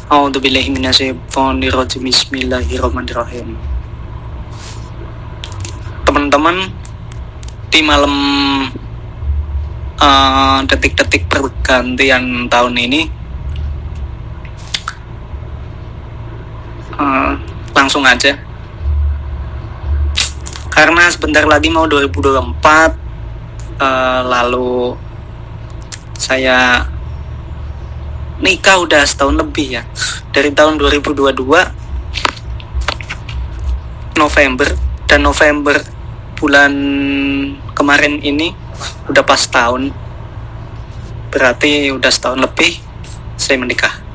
A'udzubillahi minasyaitonirrajim. Bismillahirrahmanirrahim. Teman-teman, di malam detik-detik pergantian tahun ini, langsung aja, karena sebentar lagi mau 2024, lalu saya nikah udah setahun lebih ya, dari tahun 2022 November, dan November bulan kemarin ini udah pas tahun, berarti udah setahun lebih saya menikah.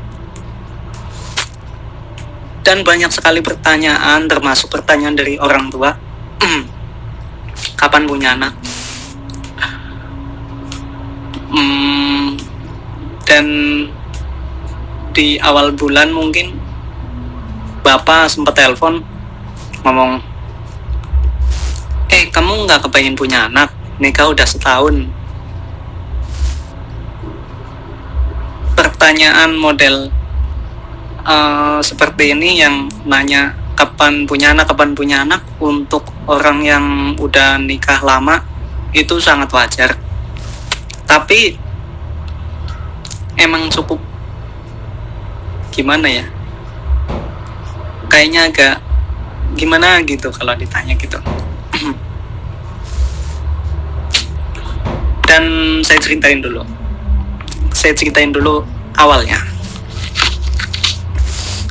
Dan banyak sekali pertanyaan, termasuk pertanyaan dari orang tua, kapan punya anak? Dan di awal bulan mungkin bapak sempat telepon ngomong, kamu nggak kepengen punya anak, nikah udah setahun. Pertanyaan model seperti ini yang nanya kapan punya anak untuk orang yang udah nikah lama itu sangat wajar, tapi emang cukup gimana ya, kayaknya agak gimana gitu kalau ditanya gitu. Dan saya ceritain dulu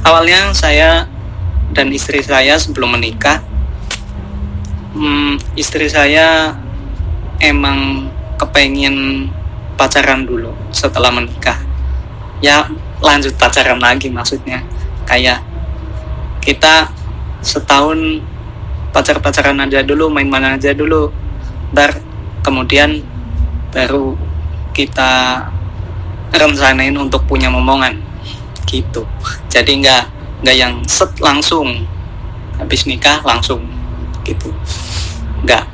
awalnya saya dan istri saya sebelum menikah, istri saya emang kepengen pacaran dulu setelah menikah, ya lanjut pacaran lagi, maksudnya kayak kita setahun pacaran aja dulu, main-main aja dulu, ntar kemudian baru kita rencanain untuk punya momongan gitu. Jadi nggak yang set langsung habis nikah langsung gitu, nggak.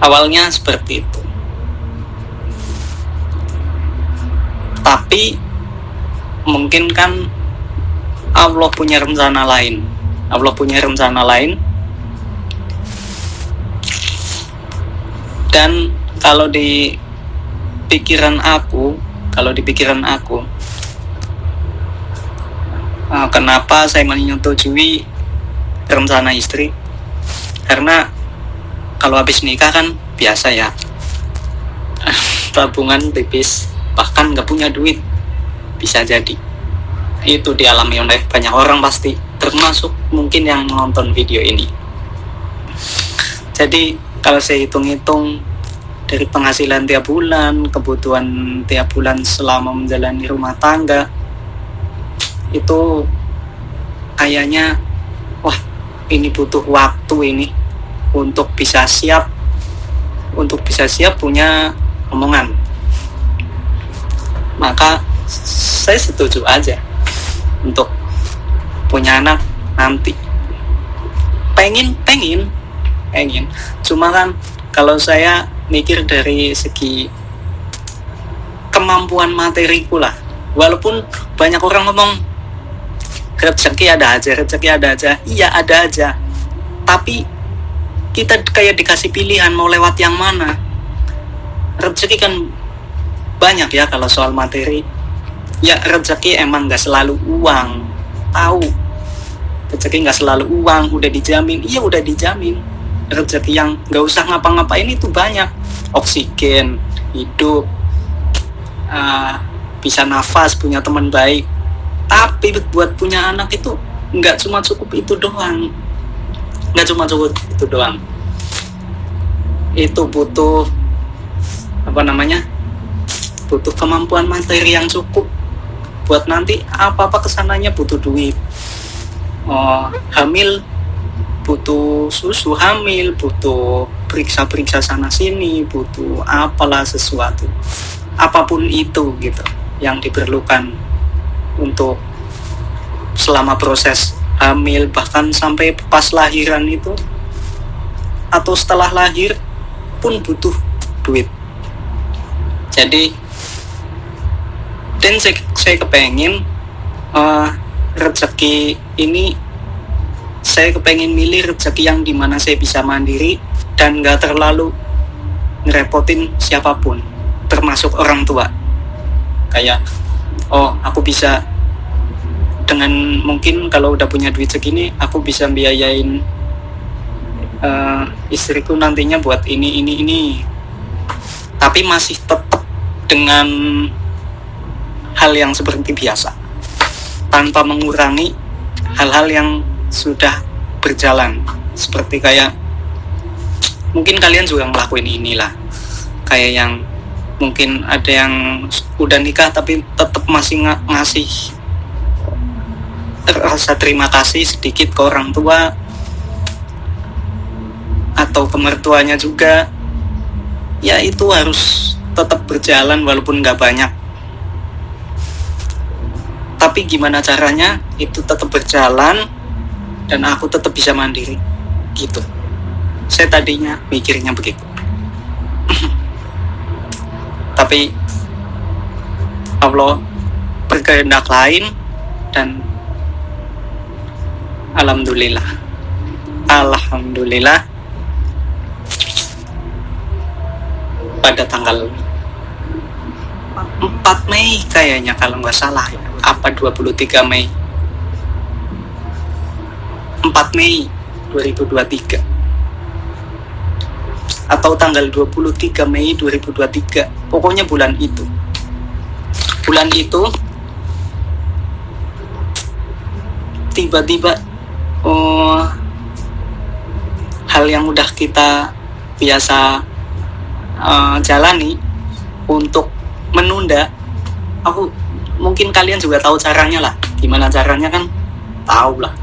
Awalnya seperti itu, tapi mungkin kan Allah punya rencana lain. Dan kalau di pikiran aku, kenapa saya menyetujui rencana istri? Karena kalau habis nikah kan biasa ya, tabungan tipis, bahkan nggak punya duit, bisa jadi. Itu dialami oleh banyak orang pasti, termasuk mungkin yang menonton video ini. Jadi kalau saya hitung-hitung dari penghasilan tiap bulan, kebutuhan tiap bulan selama menjalani rumah tangga, itu kayaknya wah, ini butuh waktu ini untuk bisa siap punya omongan. Maka saya setuju aja untuk punya anak nanti. Pengen, cuma kan kalau saya mikir dari segi kemampuan materiku lah, walaupun banyak orang ngomong rezeki ada aja, iya ada aja, tapi kita kayak dikasih pilihan mau lewat yang mana. Rezeki kan banyak ya. Kalau soal materi ya, rezeki emang gak selalu uang, tahu, rezeki gak selalu uang. Udah dijamin rezeki yang gak usah ngapa-ngapain itu banyak. Oksigen, hidup, bisa nafas, punya teman baik. Tapi buat punya anak itu gak cuma cukup itu doang. Itu butuh butuh kemampuan materi yang cukup. Buat nanti apa-apa kesananya butuh duit. Hamil butuh susu hamil, butuh periksa sana sini, butuh apalah sesuatu, apapun itu gitu yang diperlukan untuk selama proses hamil, bahkan sampai pas lahiran itu atau setelah lahir pun butuh duit. Jadi dan saya kepengen eh, rezeki ini saya kepengen milih rezeki yang dimana saya bisa mandiri dan gak terlalu ngerepotin siapapun, termasuk orang tua. Kayak, oh aku bisa dengan mungkin kalau udah punya duit segini, aku bisa biayain istriku nantinya buat ini. Tapi masih tetap dengan hal yang seperti biasa, tanpa mengurangi hal-hal yang sudah berjalan. Seperti kayak mungkin kalian juga ngelakuin inilah, kayak yang mungkin ada yang udah nikah tapi tetap masih ngasih rasa terima kasih sedikit ke orang tua atau ke mertuanya juga. Ya itu harus tetap berjalan walaupun gak banyak, tapi gimana caranya itu tetap berjalan dan aku tetap bisa mandiri gitu. Saya tadinya mikirnya begitu. Tapi Allah berkehendak lain dan alhamdulillah pada tanggal 4 Mei kayaknya kalau nggak salah ya, apa 23 Mei 4 Mei 2023 atau tanggal 23 Mei 2023, pokoknya bulan itu tiba-tiba hal yang udah kita biasa jalani untuk menunda. Aku mungkin kalian juga tahu caranya lah, gimana caranya kan tahu lah,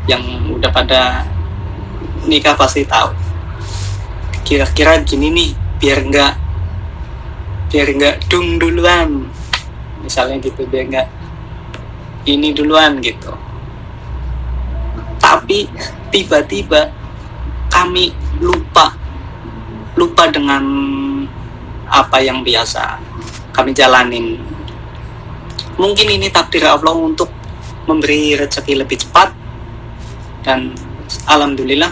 yang udah pada nikah pasti tahu. Kira-kira gini nih, biar nggak dung duluan, misalnya gitu, biar nggak ini duluan gitu. Tapi tiba-tiba kami lupa dengan apa yang biasa kami jalanin. Mungkin ini takdir Allah untuk memberi rezeki lebih cepat, dan alhamdulillah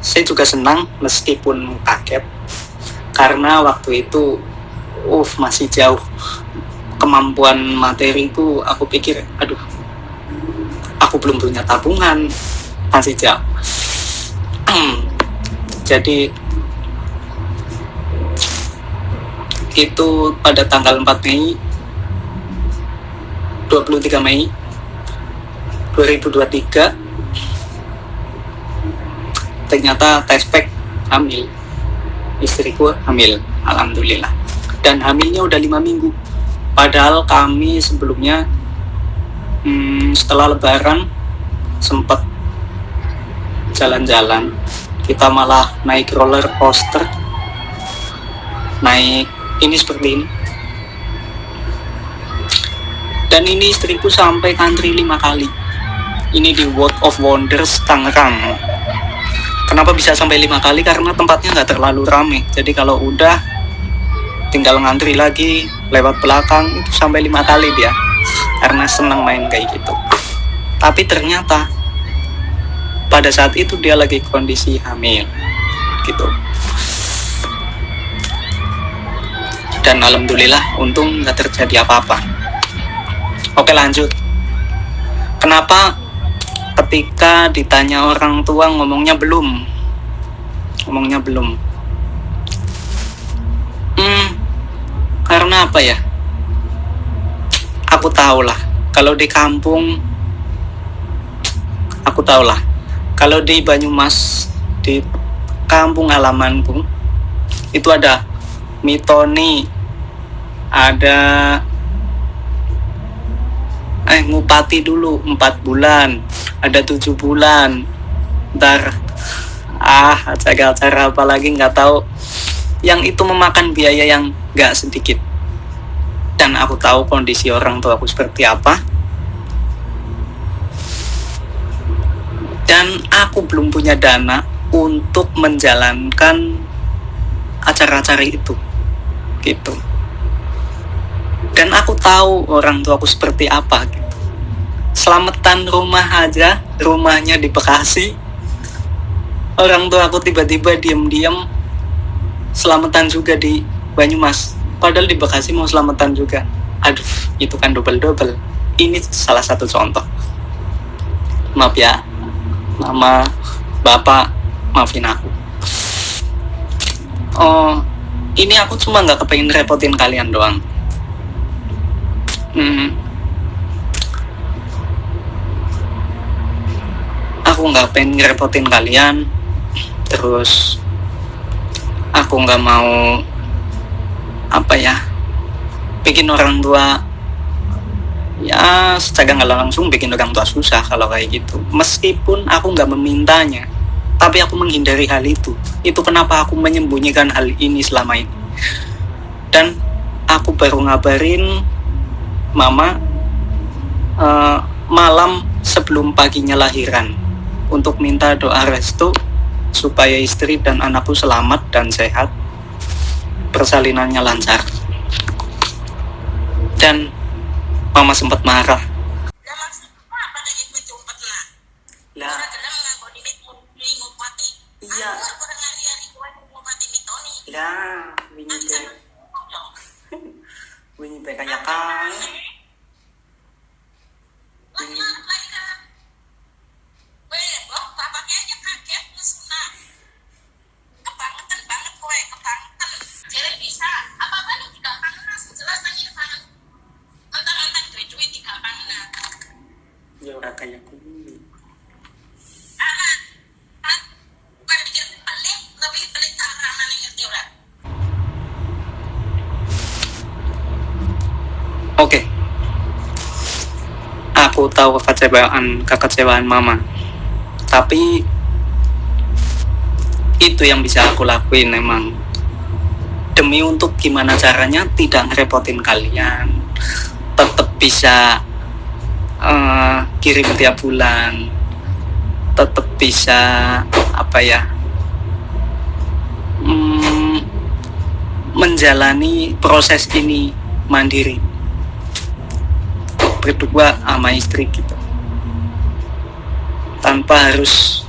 saya juga senang meskipun kaget karena waktu itu masih jauh kemampuan materiku. Aku pikir aduh, aku belum punya tabungan, masih jauh. Jadi itu pada tanggal 4 Mei 23 Mei 2023 ternyata tespek hamil, istriku hamil, alhamdulillah, dan hamilnya udah 5 minggu. Padahal kami sebelumnya setelah lebaran sempat jalan-jalan, kita malah naik roller coaster, naik ini seperti ini, dan ini istriku sampai country 5 kali. Ini di World of Wonders Tangerang. Kenapa bisa sampai 5 kali? Karena tempatnya nggak terlalu rame, jadi kalau udah tinggal ngantri lagi lewat belakang, itu sampai 5 kali dia, karena senang main kayak gitu. Tapi ternyata pada saat itu dia lagi kondisi hamil gitu, dan alhamdulillah untung nggak terjadi apa-apa. Oke, lanjut. Kenapa ketika ditanya orang tua ngomongnya belum? Karena apa ya? Aku tahu lah, kalau di kampung, kalau di Banyumas, di kampung halamanku, itu ada mitoni, ada ngupati dulu 4 bulan, ada 7 bulan, ntar acara apa lagi nggak tahu, yang itu memakan biaya yang nggak sedikit. Dan aku tahu kondisi orang tua aku seperti apa, dan aku belum punya dana untuk menjalankan acara-acara itu gitu. Dan aku tahu orang tua aku seperti apa gitu. selamatan rumahnya di Bekasi. Orang tua aku tiba-tiba diam-diam selamatan juga di Banyumas, padahal di Bekasi mau selamatan juga. Aduh, itu kan double. Ini salah satu contoh. Maaf ya, mama, bapak, maafin aku. Ini aku cuma nggak kepengen repotin kalian doang. Aku nggak pengen ngerepotin kalian, terus aku nggak mau bikin orang tua, ya secara nggak langsung bikin orang tua susah kalau kayak gitu. Meskipun aku nggak memintanya, tapi aku menghindari hal itu. Itu kenapa aku menyembunyikan hal ini selama ini. Dan aku baru ngabarin mama malam sebelum paginya lahiran, untuk minta doa restu supaya istri dan anakku selamat dan sehat, persalinannya lancar. Dan mama sempat marah. Lah, iya. Lah, wingi teh kayak kang. Ya ora kayak kuwi. Oke. Aku tahu kekecewaan mama. Tapi itu yang bisa aku lakuin emang. Demi untuk gimana caranya tidak ngerepotin kalian. Tetap bisa kirim tiap bulan, tetap bisa menjalani proses ini mandiri berdua sama istri gitu, tanpa harus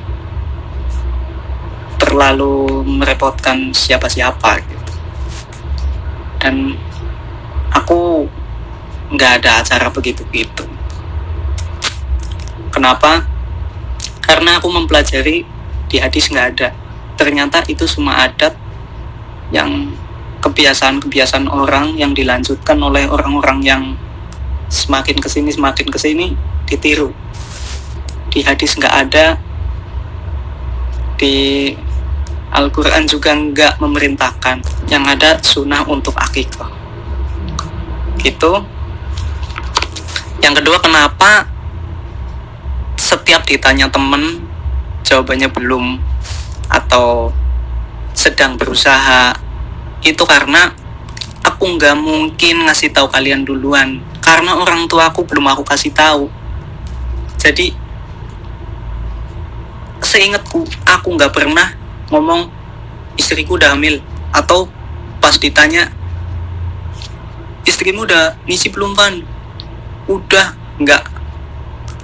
terlalu merepotkan siapa-siapa gitu. Dan aku nggak ada acara begitu-gitu. Kenapa? Karena aku mempelajari di hadis nggak ada. Ternyata itu semua adat yang kebiasaan-kebiasaan orang yang dilanjutkan oleh orang-orang yang semakin kesini ditiru. Di hadis nggak ada, di Al-Quran juga nggak memerintahkan. Yang ada sunnah untuk akikah. Gitu. Yang kedua, kenapa setiap ditanya temen jawabannya belum atau sedang berusaha? Itu karena aku nggak mungkin ngasih tahu kalian duluan, karena orang tua aku belum aku kasih tahu. Jadi seingatku, aku nggak pernah ngomong istriku udah hamil, atau pas ditanya istrimu udah ngisi belum Pan? Udah,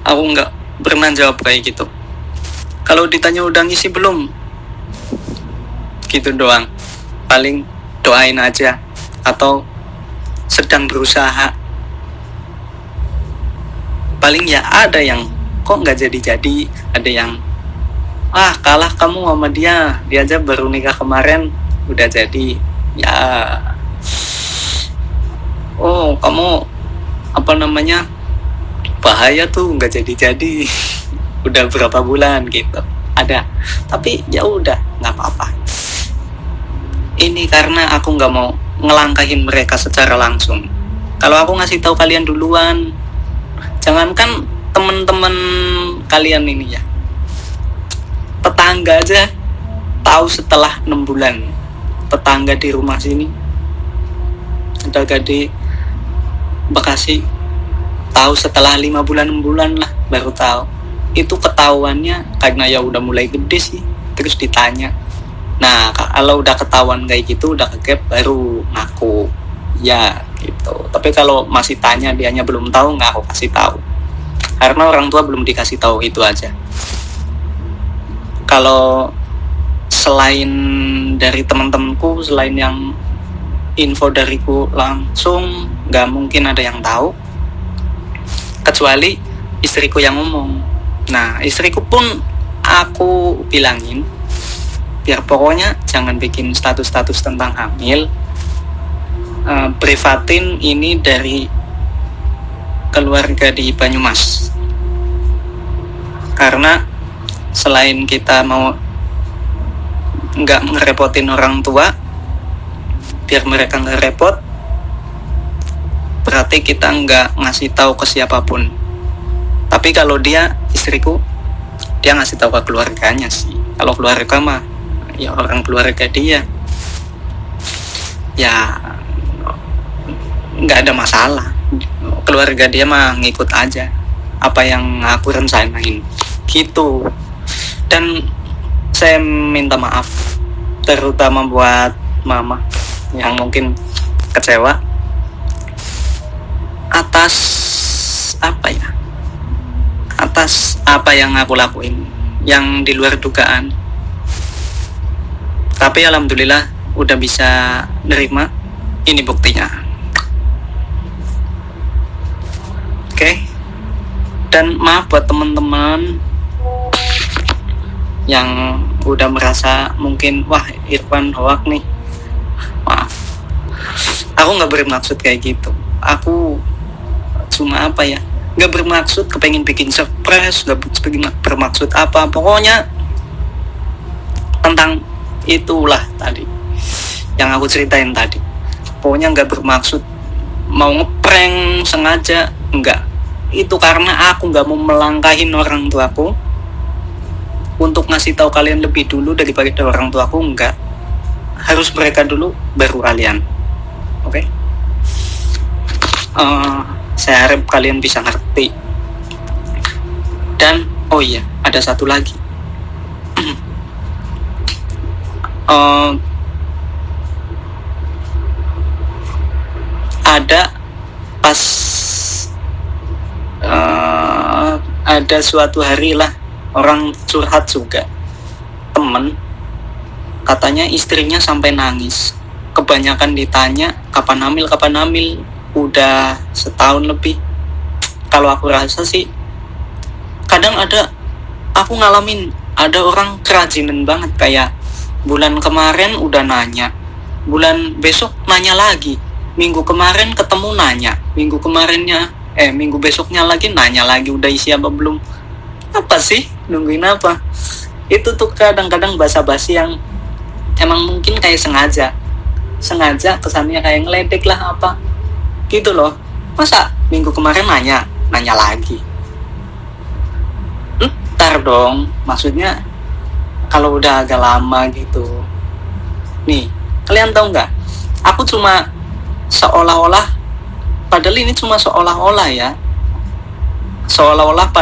aku nggak pernah jawab kayak gitu. Kalau ditanya udah ngisi belum, gitu doang. Paling doain aja, atau sedang berusaha. Paling ya ada yang kok nggak jadi-jadi, ada yang kalah kamu sama dia aja baru nikah kemarin udah jadi. Ya kamu bahaya tuh nggak jadi udah berapa bulan gitu, ada. Tapi ya udah, nggak apa-apa. Ini karena aku nggak mau ngelangkahin mereka secara langsung. Kalau aku ngasih tahu kalian duluan, jangankan teman-teman kalian ini ya, tetangga aja tahu setelah 6 bulan. Tetangga di rumah sini, tetangga di Bekasi, tahu setelah 5 bulan 6 bulan lah baru tahu. Itu ketahuannya karena ya udah mulai gede sih, terus ditanya. Nah kalau udah ketahuan kayak gitu, udah kegap, baru ngaku ya gitu. Tapi kalau masih tanya dianya belum tahu, nggak aku kasih tahu. karena orang tua belum dikasih tahu, itu aja. Kalau selain dari teman-temanku, selain yang info dariku langsung, nggak mungkin ada yang tahu kecuali istriku yang ngomong. Nah, istriku pun aku bilangin biar pokoknya jangan bikin status-status tentang hamil, privatin ini dari keluarga di Banyumas, karena selain kita mau nggak ngerepotin orang tua biar mereka nggak repot, berarti kita nggak ngasih tahu ke siapapun. Tapi kalau dia, istriku, dia ngasih tahu ke keluarganya sih. Kalau keluarga mah ya orang keluarga dia, ya nggak ada masalah. Keluarga dia mah ngikut aja apa yang aku rencanain gitu. Dan saya minta maaf terutama buat mama yang mungkin kecewa atas apa yang aku lakuin yang di luar dugaan. Tapi alhamdulillah udah bisa nerima, ini buktinya. Oke. Dan maaf buat teman-teman yang udah merasa mungkin wah Irfan hoak nih, maaf, aku nggak bermaksud kayak gitu. Aku cuma nggak bermaksud kepengen bikin surprise, nggak bermaksud apa, pokoknya tentang itulah tadi yang aku ceritain tadi. Pokoknya nggak bermaksud mau ngeprank sengaja, enggak. Itu karena aku nggak mau melangkahin orang tuaku untuk ngasih tahu kalian lebih dulu daripada orang tuaku, enggak. Harus mereka dulu baru kalian. Oke? Saya harap kalian bisa ngerti. Dan oh iya, ada satu lagi. Ada suatu hari lah orang curhat juga, temen katanya istrinya sampai nangis, kebanyakan ditanya kapan hamil, udah setahun lebih. Kalau aku rasa sih kadang aku ngalamin ada orang kerajinan banget, kayak bulan kemarin udah nanya, bulan besok nanya lagi, minggu kemarin ketemu nanya, minggu besoknya lagi nanya lagi udah isi apa belum. Apa sih, nungguin apa? Itu tuh kadang-kadang basa-basi yang emang mungkin kayak sengaja kesannya kayak ngeledek lah apa gitu loh. Masa minggu kemarin nanya lagi, ntar dong, maksudnya kalau udah agak lama gitu. Nih, kalian tahu nggak, aku cuma seolah-olah, padahal ini cuma seolah-olah ya, seolah-olah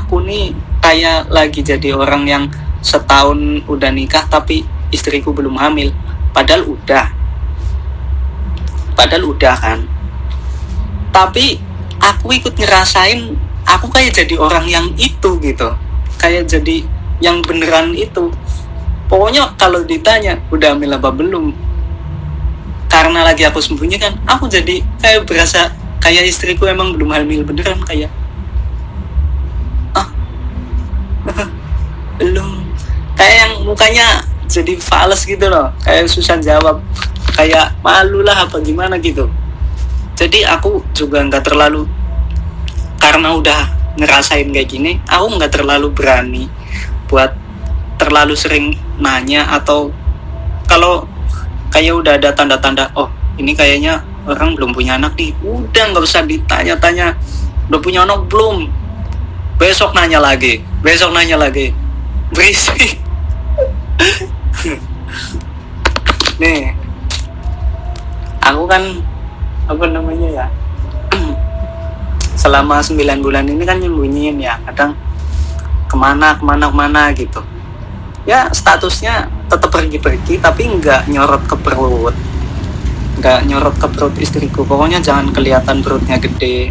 aku nih kayak lagi jadi orang yang setahun udah nikah tapi istriku belum hamil, padahal udah kan. Tapi aku ikut ngerasain, aku kayak jadi orang yang itu gitu, kayak jadi yang beneran itu. Pokoknya kalau ditanya udah hamil apa belum, karena lagi aku sembunyikan, aku jadi kayak berasa kayak istriku emang belum hamil beneran, kayak belum, kayak yang mukanya jadi fales gitu loh, kayak susah jawab, kayak malu lah apa gimana gitu. Jadi aku juga nggak terlalu, karena udah ngerasain kayak gini, aku nggak terlalu berani buat terlalu sering nanya, atau kalau kayak udah ada tanda-tanda oh ini kayaknya orang belum punya anak nih, udah nggak usah ditanya-tanya udah punya anak belum, besok nanya lagi, berisik. Nih, aku kan selama 9 bulan ini kan nyembunyiin ya, kadang kemana gitu ya, statusnya tetap pergi tapi nggak nyorot ke perut istriku. Pokoknya jangan kelihatan perutnya gede,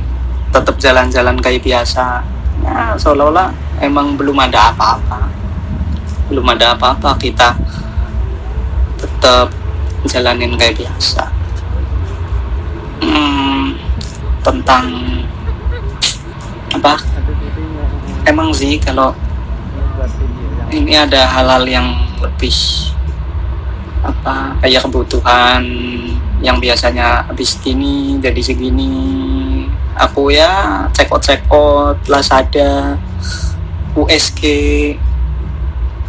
tetap jalan-jalan kayak biasa. Ya, seolah-olah emang belum ada apa-apa. Kita tetap jalanin kayak biasa. Tentang apa? Emang sih kalau ini ada hal-hal yang lebih apa, kayak kebutuhan yang biasanya habis gini jadi segini, aku ya check out Lazada, USG,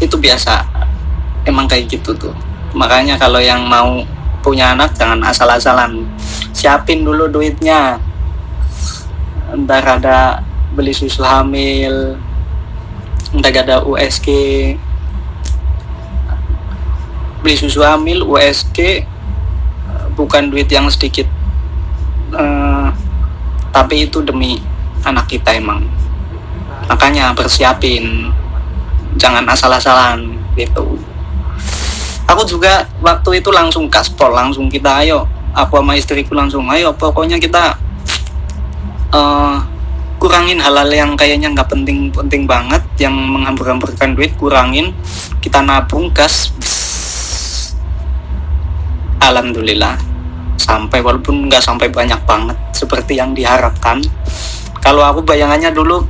itu biasa, emang kayak gitu tuh. Makanya kalau yang mau punya anak jangan asal-asalan, siapin dulu duitnya, ntar ada beli susu hamil, ntar ada USG, beli susu hamil, USG bukan duit yang sedikit, tapi itu demi anak kita emang. Makanya persiapin, jangan asal-asalan gitu. Aku juga waktu itu langsung gaspol, langsung kita ayo, aku sama istriku langsung ayo, pokoknya kita kurangin hal-hal yang kayaknya nggak penting banget, yang menghambur-hamburkan duit, kurangin, kita nabung gas. Alhamdulillah sampai, walaupun nggak sampai banyak banget seperti yang diharapkan. Kalau aku bayangannya dulu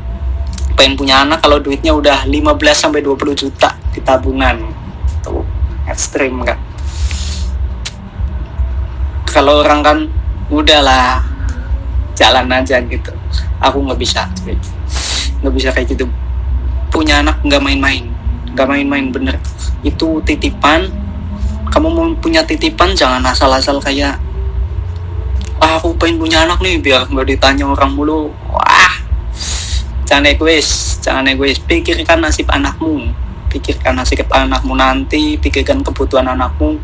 pengen punya anak kalau duitnya udah 15-20 juta di tabungan, tuh ekstrim kan. Kalau orang kan udahlah jalan aja gitu, aku nggak bisa kayak gitu. Punya anak nggak main-main bener, itu titipan. Kamu mau punya titipan jangan asal-asal kayak aku pengen punya anak nih biar nggak ditanya orang mulu. Wah, jangan egois. Pikirkan nasib anakmu nanti, pikirkan kebutuhan anakmu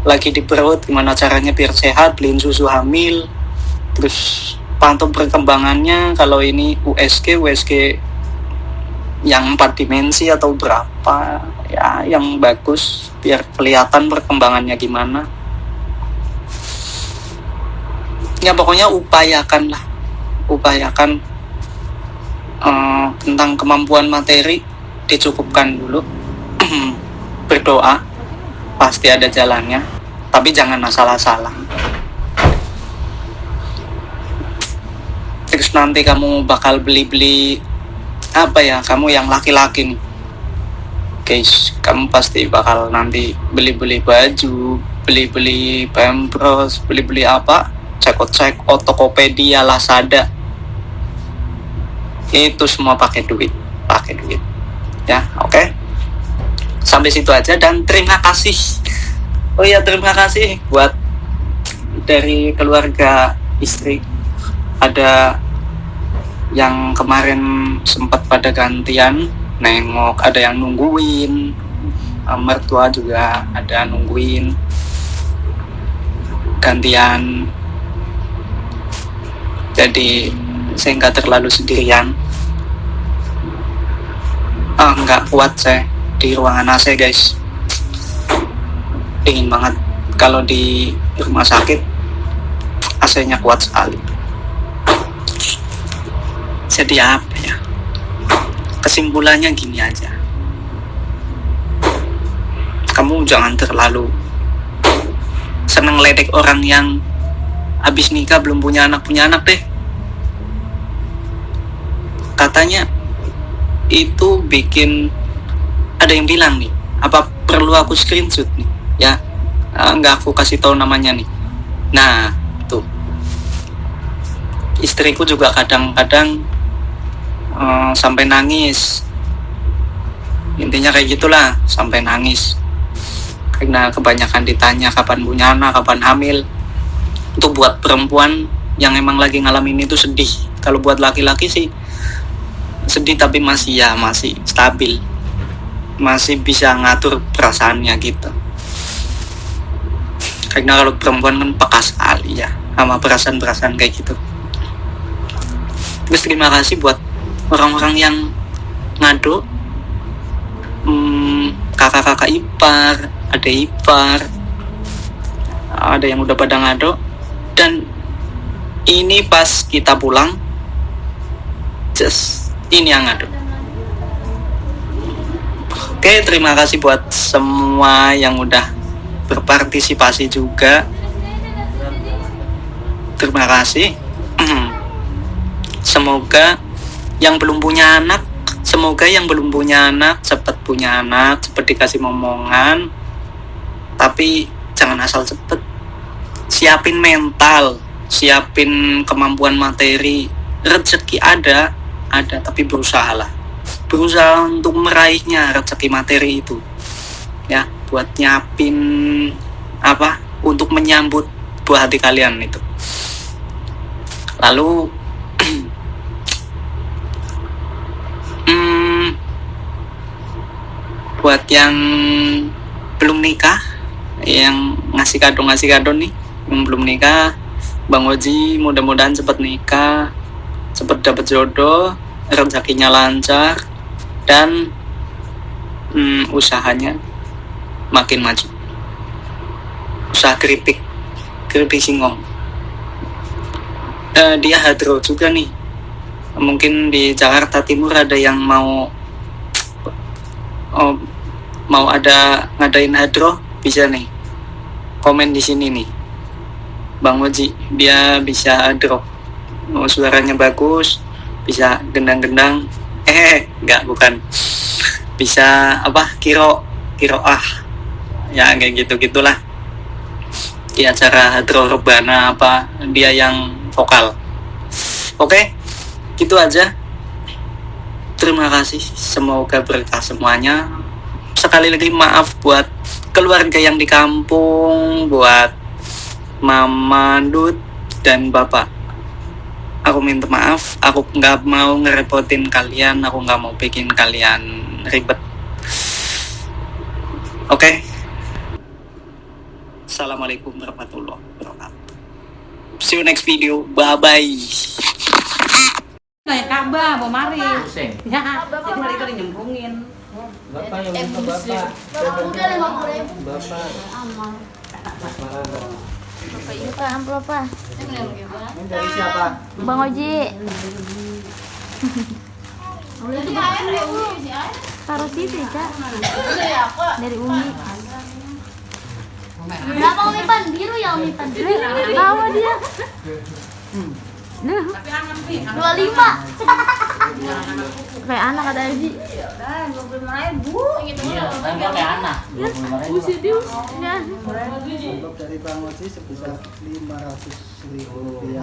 lagi di perut, gimana caranya biar sehat, beliin susu hamil, terus pantau perkembangannya. Kalau ini USG yang 4 dimensi atau berapa ya, yang bagus biar kelihatan perkembangannya gimana. Ya pokoknya upayakan tentang kemampuan materi dicukupkan dulu. Berdoa pasti ada jalannya, tapi jangan asal-asalan. Terus nanti kamu bakal beli apa ya, kamu yang laki-laki nih guys, kamu pasti bakal nanti beli baju, beli pampers, beli apa, check out Tokopedia, Lazada, itu semua pakai duit ya. Oke. Sampai situ aja, dan terima kasih. Oh iya, terima kasih buat dari keluarga istri, ada yang kemarin sempat pada gantian nengok, ada yang nungguin, mertua juga ada nungguin gantian, jadi saya nggak terlalu sendirian. Nggak kuat saya di ruangan AC guys, dingin banget. Kalau di rumah sakit AC-nya kuat sekali. Jadi apa ya, kesimpulannya gini aja, kamu jangan terlalu seneng ledek orang yang habis nikah belum punya anak deh. Katanya itu bikin, ada yang bilang nih, apa perlu aku screenshot nih ya, nggak aku kasih tahu namanya nih. Nah tuh, istriku juga kadang-kadang sampai nangis, intinya kayak gitulah, sampai nangis karena kebanyakan ditanya kapan punya anak, kapan hamil. Untuk buat perempuan yang emang lagi ngalamin itu sedih. Kalau buat laki-laki sih sedih, tapi masih stabil, masih bisa ngatur perasaannya gitu. Karena kalau perempuan kan peka sekali ya sama perasaan kayak gitu. Terus terima kasih buat orang-orang yang ngadu, kakak-kakak ipar, adik ipar, ada yang udah pada ngadu. Dan ini pas kita pulang just ini yang ada. Oke, terima kasih buat semua yang udah berpartisipasi juga. Terima kasih. Semoga yang belum punya anak cepat punya anak, cepat dikasih momongan. Tapi jangan asal cepet. Siapin mental, siapin kemampuan materi. Rezeki ada tapi berusaha untuk meraihnya rezeki materi itu ya, buat nyiapin untuk menyambut buah hati kalian itu. Lalu buat yang belum nikah, yang ngasih kado nih, yang belum nikah, Bang Oji mudah-mudahan cepat nikah, cepat dapat jodoh, rezekinya lancar, dan usahanya makin maju. Usaha keripik singkong. Dia hadro juga nih. Mungkin di Jakarta Timur ada yang mau ada ngadain hadro, bisa nih komen di sini nih, Bang Oji dia bisa hadro, suaranya bagus, bisa gendang-gendang, bukan, bisa kiroah ya, kayak gitulah di acara hadro rebana dia yang vokal. Oke, gitu aja. Terima kasih, semoga berkah semuanya. Sekali lagi maaf buat keluarga yang di kampung, buat Mama Dut dan Bapak. Aku minta maaf, aku nggak mau ngerepotin kalian, aku nggak mau bikin kalian ribet. Oke. Assalamualaikum warahmatullahi wabarakatuh. See you next video. Bye bye. Kayak Ka'bah, mau mari. Ya, jadi hari itu nyemplungin. Bapak yang minta Bapak. Udah 50.000. Bapak. Aman. Bapak Ini Pak amplop Pak. ini dari siapa? Bang Oji. Taruh situ ya, dari Umi. Berapa Umi Pan? Biru ya Umi Pan? Bawa dia. Tapi angan sih. 25. Kayak anak kata Aji. 25.000. Iya, kan kayak anak. 25.000. Ya. Untuk dari Bang Oji sebesar 500.000 rupiah.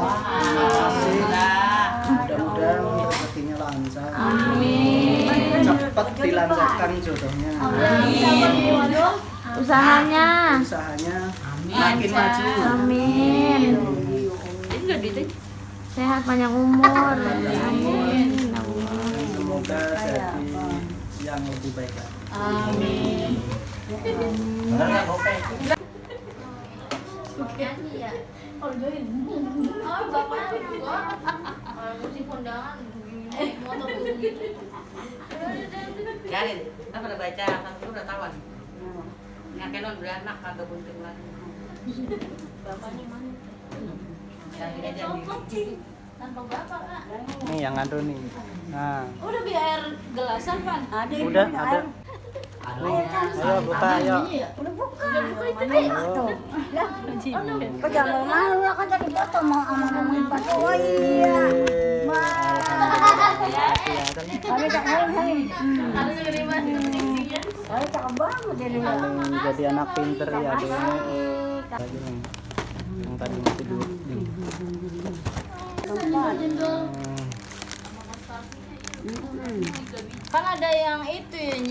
Mudah-mudahan rezekinya lancar. Amin. Cepat dilancarkan jodohnya. Usahanya. Usahanya makin maju. Amin. Sehat panjang umur. Amin. Semoga jadi yang lebih baik lagi. Amin. Benar nggak Bapak? Oh, bapaknya juga. Musik kondangan motor gitu. Jadi, kita pada baca satu udah tawan. Yang kenon beranak kagak bunting lagi. Bapaknya mana? Yang ini aja di Tanpa bapak, Kak. Nih yang ada nih. Nah, Udah beli air gelasan, Pan? Ada. udah ada. Ayo buka, ayo. Udah buka itu deh. Tuh. Kau jangan malu lah, kan tadi foto mau sama mama Ipan. Oh iya. Ada cakep Harus nerima fungsinya. Ada cakep banget jadi. Jadi anak pinter ya dia. Lagi nih. Yang tadi masih duduk nih. Kan ada yang itu ya.